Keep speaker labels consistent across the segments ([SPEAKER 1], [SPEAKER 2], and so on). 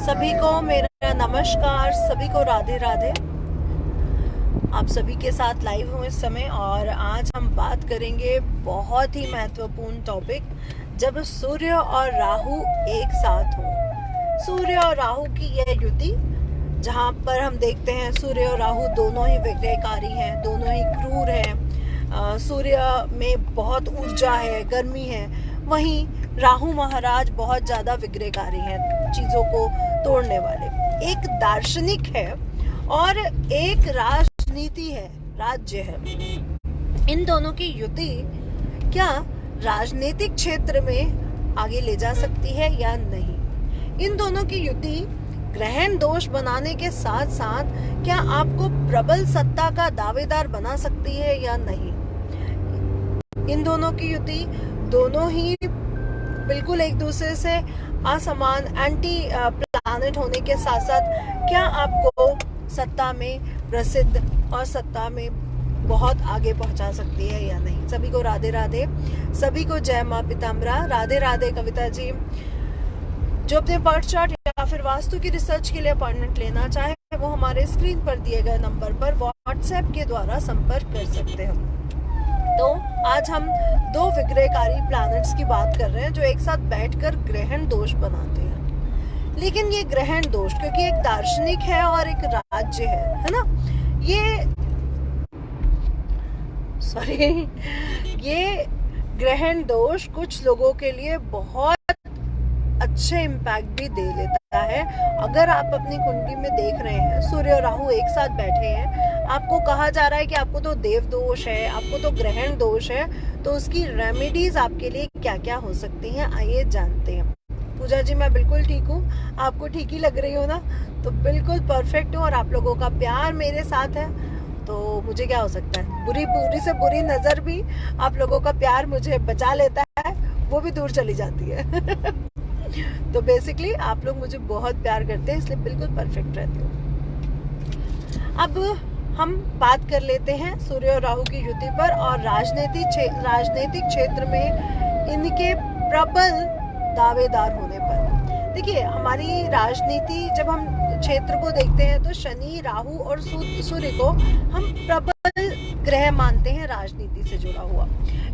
[SPEAKER 1] सभी को मेरा नमस्कार, सभी को राधे राधे। आप सभी के साथ लाइव हूँ इस समय और आज हम बात करेंगे बहुत ही महत्वपूर्ण टॉपिक, जब सूर्य और राहु एक साथ हो। सूर्य और राहु की यह युति, जहाँ पर हम देखते हैं सूर्य और राहु दोनों ही विग्रहकारी हैं, दोनों ही क्रूर हैं। सूर्य में बहुत ऊर्जा है, गर्मी है, वहीं राहु महाराज बहुत ज्यादा विग्रहकारी हैं, चीजों को तोड़ने वाले। एक दार्शनिक है और एक राजनीति है, राज्य है। इन दोनों की युति क्या राजनीतिक क्षेत्र में आगे ले जा सकती है या नहीं? इन दोनों की युति ग्रहण दोष बनाने के साथ साथ क्या आपको प्रबल सत्ता का दावेदार बना सकती है या नहीं? इन दोनों की युति दोनों ही बिल्कुल एक दूसरे से असमान एंटी प्लैनेट होने के साथ साथ क्या आपको सत्ता में प्रसिद्ध और सत्ता में बहुत आगे पहुंचा सकती है या नहीं? सभी को राधे राधे, सभी को जय मां पिताम्बरा। राधे राधे कविता जी। जो अपने बर्थ चार्ट या फिर वास्तु की रिसर्च के लिए अपॉइंटमेंट लेना चाहे वो हमारे स्क्रीन पर दिए गए नंबर पर व्हाट्सएप के द्वारा संपर्क कर सकते हैं। तो आज हम दो विग्रहकारी प्लैनेट्स की बात कर रहे हैं जो एक साथ बैठकर ग्रहण दोष बनाते हैं। लेकिन ये ग्रहण दोष, क्योंकि एक दार्शनिक है और एक राज्य है ना, ये ग्रहण दोष कुछ लोगों के लिए बहुत अच्छे इम्पैक्ट भी दे लेता है। अगर आप अपनी कुंडली में देख रहे हैं सूर्य और राहु एक साथ बैठे हैं, आपको कहा जा रहा है कि आपको तो देव दोष है, आपको तो ग्रहण दोष है, तो उसकी रेमेडीज आपके लिए क्या क्या हो सकती हैं, आइए जानते हैं। पूजा जी, मैं बिल्कुल ठीक हूँ, आपको ठीक ही लग रही हो ना? तो बिल्कुल परफेक्ट हूँ और आप लोगों का प्यार मेरे साथ है, तो मुझे क्या हो सकता है? बुरी से बुरी नजर भी आप लोगों का प्यार मुझे बचा लेता है, वो भी दूर चली जाती है। तो बेसिकली आप लोग मुझे बहुत प्यार करते हैं, इसलिए बिल्कुल परफेक्ट रहती हूँ। अब हम बात कर लेते हैं सूर्य और राहु की युति पर और राजनीतिक क्षेत्र में इनके प्रबल दावेदार होने पर। देखिए, हमारी राजनीति जब हम क्षेत्र को देखते हैं तो शनि, राहु और सूर्य को हम प्रबल ग्रह मानते हैं राजनीति से जुड़ा हुआ।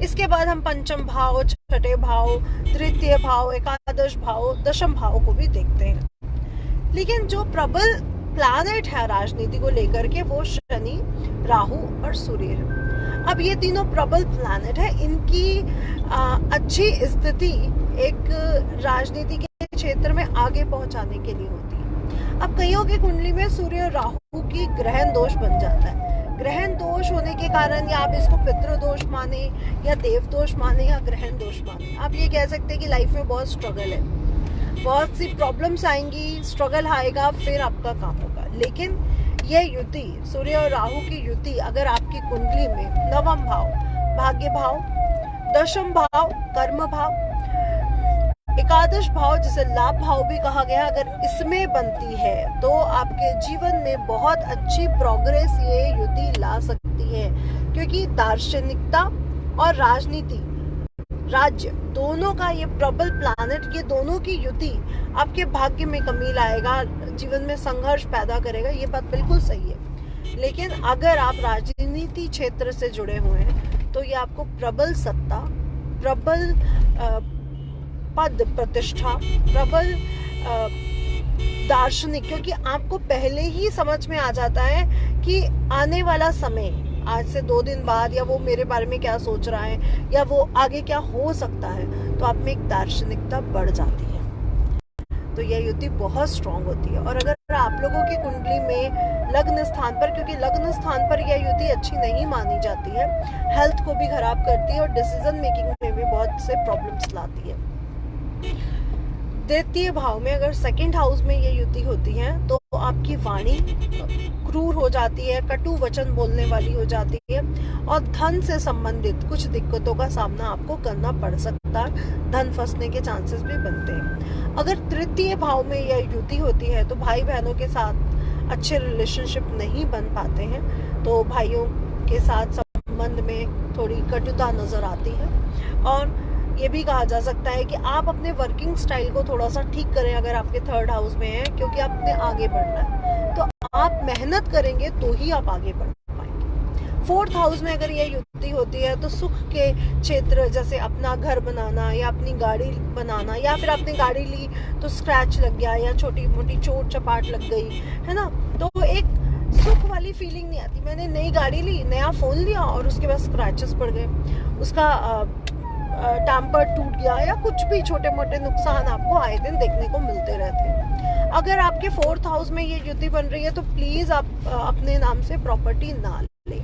[SPEAKER 1] इसके बाद हम पंचम भाव, छठे भाव, तृतीय भाव, एकादश भाव, दशम भाव को भी देखते हैं। लेकिन जो प्रबल प्लैनेट है राजनीति को लेकर के वो शनि, राहु और सूर्य है। अब ये तीनों प्रबल प्लैनेट है, इनकी अच्छी स्थिति एक राजनीति के क्षेत्र में आगे पहुंचाने के लिए होती है। अब कईयों की कुंडली में सूर्य और राहु की ग्रहण दोष बन जाता है। ग्रहण दोष होने के कारण या आप इसको पितृ दोष माने या देव दोष माने या ग्रहण दोष माने, आप ये कह सकते हैं कि लाइफ में बहुत स्ट्रगल है, बहुत सी प्रॉब्लम्स आएंगी, स्ट्रगल आएगा, फिर आपका काम होगा। लेकिन यह युति, सूर्य और राहु की युति अगर आपकी कुंडली में नवम भाव, भाग्य भाव, दशम भाव, कर्म भाव, एकादश भाव जिसे लाभ भाव भी कहा गया, अगर इसमें बनती है तो आपके जीवन में बहुत अच्छी प्रोग्रेस ये युति ला सकती है। क्योंकि दार्शनिकता और राजनीति, राज्य, दोनों का ये प्रबल प्लैनेट, ये दोनों की युति आपके भाग्य में कमी लाएगा, जीवन में संघर्ष पैदा करेगा, ये बात बिल्कुल सही है। लेकिन अगर आप राजनीति क्षेत्र से जुड़े हुए हैं तो ये आपको प्रबल सत्ता, प्रबल पद प्रतिष्ठा, प्रबल दार्शनिक, क्योंकि आपको पहले ही समझ में आ जाता है कि आने वाला समय, आज से 2 दिन बाद, या वो मेरे बारे में क्या सोच रहा है या वो आगे क्या हो सकता है, तो आप में एक दार्शनिकता बढ़ जाती है। तो यह युति बहुत स्ट्रांग होती है। और अगर आप लोगों की कुंडली में लग्न स्थान पर, क्योंकि लग्न स्थान पर यह युति अच्छी नहीं मानी जाती है, हेल्थ को भी खराब करती है और डिसीजन मेकिंग में भी बहुत से प्रॉब्लम्स लाती है। द्वितीय भाव में अगर सेकंड हाउस में ये युति होती है तो आपकी वाणी क्रूर हो जाती है, कटु वचन बोलने वाली हो जाती है और धन से संबंधित कुछ दिक्कतों का सामना आपको करना पड़ सकता है, धन फंसने के चांसेस भी बनते हैं। अगर तृतीय भाव में यह युति होती है तो भाई बहनों के साथ अच्छे रिलेशनशिप नहीं बन पाते हैं, तो भाइयों के साथ संबंध में थोड़ी कटुता नजर आती है। और ये भी कहा जा सकता है कि आप अपने वर्किंग स्टाइल को थोड़ा सा ठीक करें अगर आपके थर्ड हाउस में है, क्योंकि आपने आगे बढ़ना है तो आप मेहनत करेंगे तो ही आप आगे बढ़ पाएंगे। फोर्थ हाउस में अगर ये युति होती है तो सुख के क्षेत्र, जैसे अपना घर बनाना या अपनी गाड़ी बनाना, या फिर आपने गाड़ी ली तो स्क्रैच लग गया या छोटी मोटी चोट चपाट लग गई है ना, तो एक सुख वाली फीलिंग नहीं आती। मैंने नई गाड़ी ली, नया फोन लिया और उसके बाद स्क्रैचेस पड़ गए, उसका टैम्पर टूट गया या कुछ भी छोटे मोटे नुकसान आपको आए दिन देखने को मिलते रहते हैं। अगर आपके फोर्थ हाउस में ये युति बन रही है तो प्लीज आप अपने नाम से प्रॉपर्टी ना ले।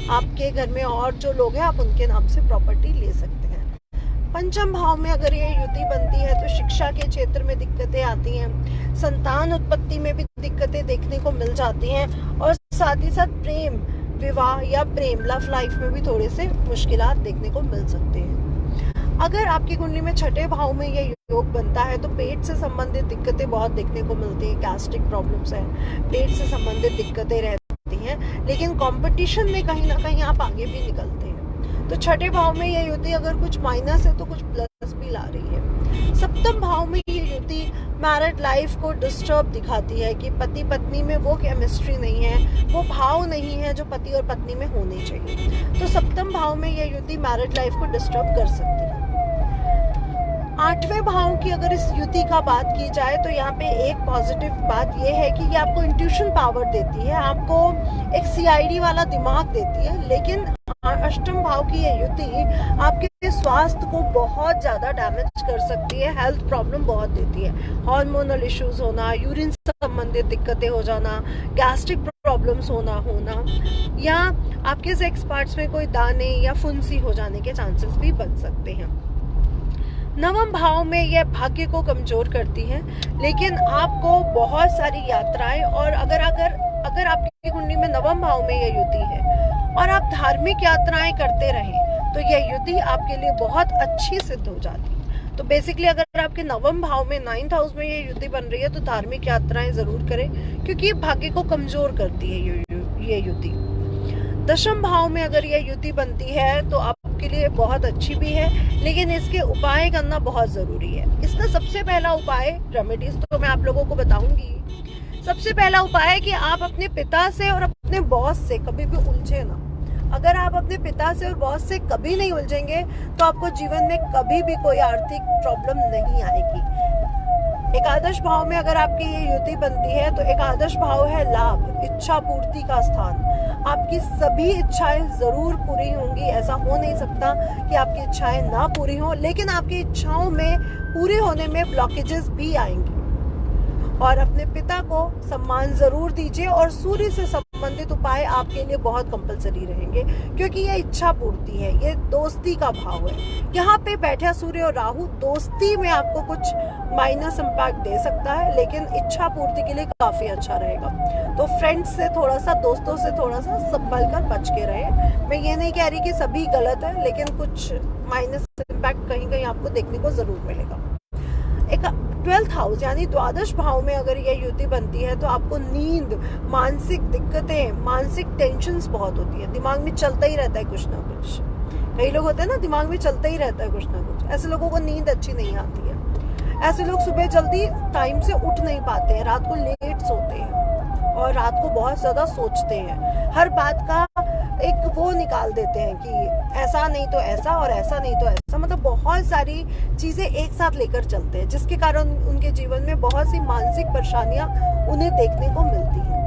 [SPEAKER 1] आपके घर में और जो लोग हैं आप उनके नाम से प्रॉपर्टी ले सकते हैं। पंचम भाव में अगर ये युति बनती है तो शिक्षा के क्षेत्र में दिक्कतें आती हैं, संतान उत्पत्ति में भी दिक्कतें देखने को मिल जाती हैं, और साथ ही साथ प्रेम, विवाह या प्रेम लव लाइफ में भी थोड़े से मुश्किलात देखने को मिल सकते हैं। अगर आपकी कुंडली में छठे भाव में ये योग बनता है तो पेट से संबंधित दिक्कतें बहुत देखने को मिलती है। गैस्ट्रिक प्रॉब्लम्स है, पेट से संबंधित दिक्कतें रहती हैं, लेकिन कंपटीशन में कहीं ना कहीं आप आगे भी निकलते हैं। तो छठे भाव में ये युति अगर कुछ माइनस है तो कुछ प्लस भी ला रही है। सप्तम भाव में ये युति मैरिड लाइफ को डिस्टर्ब दिखाती है कि पति पत्नी में वो केमिस्ट्री नहीं है, वो भाव नहीं है जो पति और पत्नी में होने चाहिए। तो सप्तम भाव में ये युति मैरिड लाइफ को डिस्टर्ब कर सकती है। आठवें भाव की अगर इस युति का बात की जाए तो यहाँ पे एक पॉजिटिव बात ये है कि ये आपको इंट्यूशन पावर देती है, आपको एक सीआईडी वाला दिमाग देती है। लेकिन अष्टम भाव की ये युति आपके स्वास्थ्य को बहुत ज्यादा डैमेज कर सकती है, हेल्थ प्रॉब्लम बहुत देती है। हार्मोनल इश्यूज होना, यूरिन से संबंधित दिक्कतें हो जाना, गैस्ट्रिक प्रॉब्लम्स होना या आपके सेक्स पार्ट्स में कोई दाने या फुंसी हो जाने के चांसेस भी बन सकते हैं। नवम भाव में यह भाग्य को कमजोर करती है, लेकिन आपको बहुत सारी यात्राएं, और अगर आपकी कुंडली में नवम भाव में यह युति है और आप धार्मिक यात्राएं करते रहें तो यह युति आपके लिए बहुत अच्छी सिद्ध हो जाती है। तो बेसिकली अगर आपके नवम भाव में 9th हाउस में ये युति बन रही है तो धार्मिक यात्राएं जरूर करें, क्योंकि भाग्य को कमजोर करती है ये युति। दशम भाव में अगर ये युति बनती है तो आपके लिए बहुत अच्छी भी है, लेकिन इसके उपाय करना बहुत जरूरी है। इसका सबसे पहला उपाय, रेमेडीज तो मैं आप लोगों को बताऊंगी। सबसे पहला उपाय है कि आप अपने पिता से और अपने बॉस से कभी भी उलझे ना। अगर आप अपने पिता से और बॉस से कभी नहीं उलझेंगे तो आपको जीवन में कभी भी कोई आर्थिक प्रॉब्लम नहीं आएगी। एकादश भाव में अगर आपकी ये युति बनती है तो एकादश भाव है लाभ, इच्छा पूर्ति का स्थान। आपकी सभी इच्छाएं जरूर पूरी होंगी, ऐसा हो नहीं सकता कि आपकी इच्छाएं ना पूरी हो, लेकिन आपकी इच्छाओं में पूरी होने में ब्लॉकेजेस भी आएंगी। और अपने पिता को सम्मान जरूर दीजिए, और सूर्य से संबंधित उपाय आपके लिए बहुत कंपलसरी रहेंगे, क्योंकि ये इच्छा पूर्ति है, ये दोस्ती का भाव है। यहाँ पे बैठा सूर्य और राहु दोस्ती में आपको कुछ माइनस इम्पैक्ट दे सकता है, लेकिन इच्छा पूर्ति के लिए काफी अच्छा रहेगा। तो फ्रेंड्स से थोड़ा सा, दोस्तों से थोड़ा सा संभल कर बच के रहे। मैं ये नहीं कह रही कि सभी गलत है, लेकिन कुछ माइनस इम्पैक्ट कहीं कहीं आपको देखने को जरूर मिलेगा। एक 12th हाउस यानी द्वादश भाव में अगर ये युति बनती है तो आपको नींद, मानसिक दिक्कतें, मानसिक टेंशन्स बहुत होती है, दिमाग में चलता ही रहता है कुछ ना कुछ। कई लोग होते हैं ना, दिमाग में चलता ही रहता है कुछ ना कुछ। ऐसे लोगों को नींद अच्छी नहीं आती है। ऐसे लोग सुबह जल्दी टाइम से उठ नहीं पाते हैं, रात को लेट सोते हैं और रात को बहुत ज्यादा सोचते हैं। हर बात का एक वो निकाल देते हैं कि ऐसा नहीं तो ऐसा और ऐसा नहीं तो ऐसा, मतलब बहुत सारी चीजें एक साथ लेकर चलते हैं, जिसके कारण उनके जीवन में बहुत सी मानसिक परेशानियां उन्हें देखने को मिलती हैं।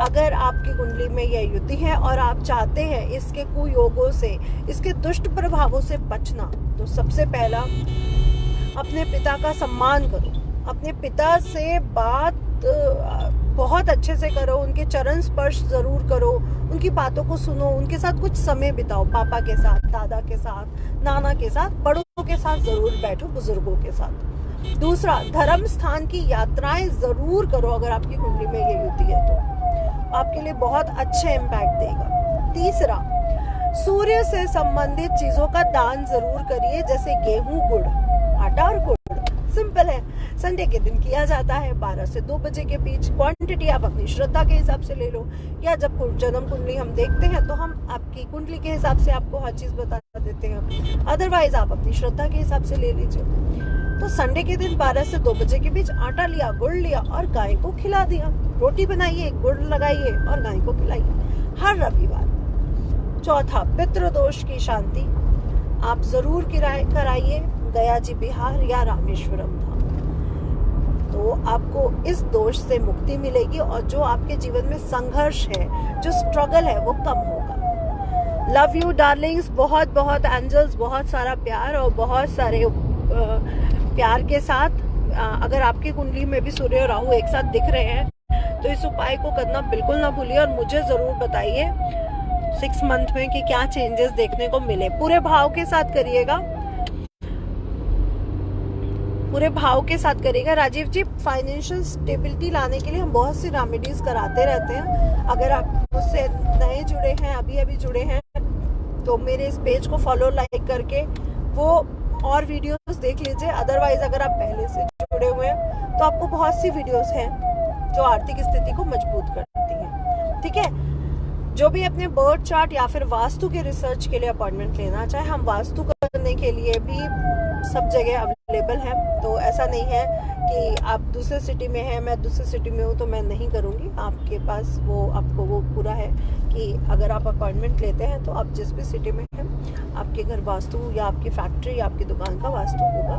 [SPEAKER 1] अगर आपकी कुंडली में यह युति है और आप चाहते हैं इसके कुयोगों से, इसके दुष्ट प्रभावों से बचना, तो सबसे पहला अपने पिता का सम्मान करो, अपने पिता से बात बहुत अच्छे से करो, उनके चरण स्पर्श जरूर करो, उनकी बातों को सुनो, उनके साथ कुछ समय बिताओ, पापा के साथ, दादा के साथ, नाना के साथ, बड़ों के साथ जरूर बैठो, बुजुर्गों के साथ। दूसरा, धर्म स्थान की यात्राएं जरूर करो। अगर आपकी कुंडली में ये युति है तो आपके लिए बहुत अच्छे इम्पैक्ट देगा। तीसरा, सूर्य से संबंधित चीजों का दान जरूर करिए, जैसे गेहूं, गुड़, आटा और गुड़, सिंपल है। संडे के दिन किया जाता है 12 से 2 बजे के बीच। क्वांटिटी आप अपनी श्रद्धा के हिसाब से ले लो, या जब जन्म कुंडली हम देखते हैं तो हम आपकी कुंडली के हिसाब से आपको हर चीज बता देते हैं, अदरवाइज आप अपनी श्रद्धा के हिसाब से ले लीजिए। तो संडे के दिन 12 से 2 बजे के बीच आटा लिया, गुड़ लिया और गाय को खिला दिया। रोटी बनाइए, गुड़ लगाइए और गाय को खिलाइए हर रविवार। चौथा, पितृदोष की शांति आप जरूर कराइए गया जी बिहार या रामेश्वरम धाम। तो आपको इस दोष से मुक्ति मिलेगी और जो आपके जीवन में संघर्ष है, जो स्ट्रगल है, वो कम होगा। लव यू डार्लिंग्स, बहुत बहुत एंजल्स, बहुत सारा प्यार और बहुत सारे प्यार के साथ। अगर आपकी कुंडली में भी सूर्य और राहु एक साथ दिख रहे हैं तो इस उपाय को करना बिल्कुल ना भूलिए और मुझे जरूर बताइए 6 मंथ में कि क्या चेंजेस देखने को मिले। पूरे भाव के साथ करिएगा, पूरे भाव के साथ करिएगा। राजीव जी, फाइनेंशियल स्टेबिलिटी लाने के लिए हम बहुत सी रेमेडीज कराते रहते हैं। अगर आप मुझसे नए जुड़े हैं, अभी जुड़े हैं, तो मेरे इस पेज को फॉलो लाइक करके वो और वीडियोस देख लीजिए। अदरवाइज अगर आप पहले से जुड़े हुए हैं तो आपको बहुत सी वीडियोस हैं जो आर्थिक स्थिति को मजबूत करती हैं। ठीक है, जो भी अपने बर्थ चार्ट या फिर वास्तु के रिसर्च के लिए अपॉइंटमेंट लेना चाहे, हम वास्तु करने के लिए भी सब जगह अवेलेबल है। तो ऐसा नहीं है कि आप दूसरे सिटी में हैं, मैं दूसरे सिटी में हूँ तो मैं नहीं करूँगी। आपके पास आपको वो पूरा है कि अगर आप अपॉइंटमेंट लेते हैं तो आप जिस भी सिटी में हैं, आपके घर वास्तु या आपकी फैक्ट्री या आपकी दुकान का वास्तु होगा।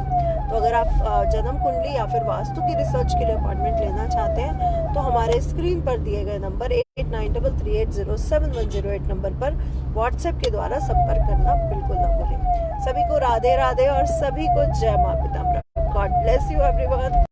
[SPEAKER 1] तो अगर आप जन्म कुंडली या फिर वास्तु की रिसर्च के लिए अपॉइंटमेंट लेना चाहते हैं तो हमारे स्क्रीन पर दिए गए नंबर 8933807108 नंबर पर व्हाट्सएप के द्वारा संपर्क करना बिल्कुल ना भूलें। सभी को राधे राधे और सभी को जय मां Pitambara. God bless you everyone.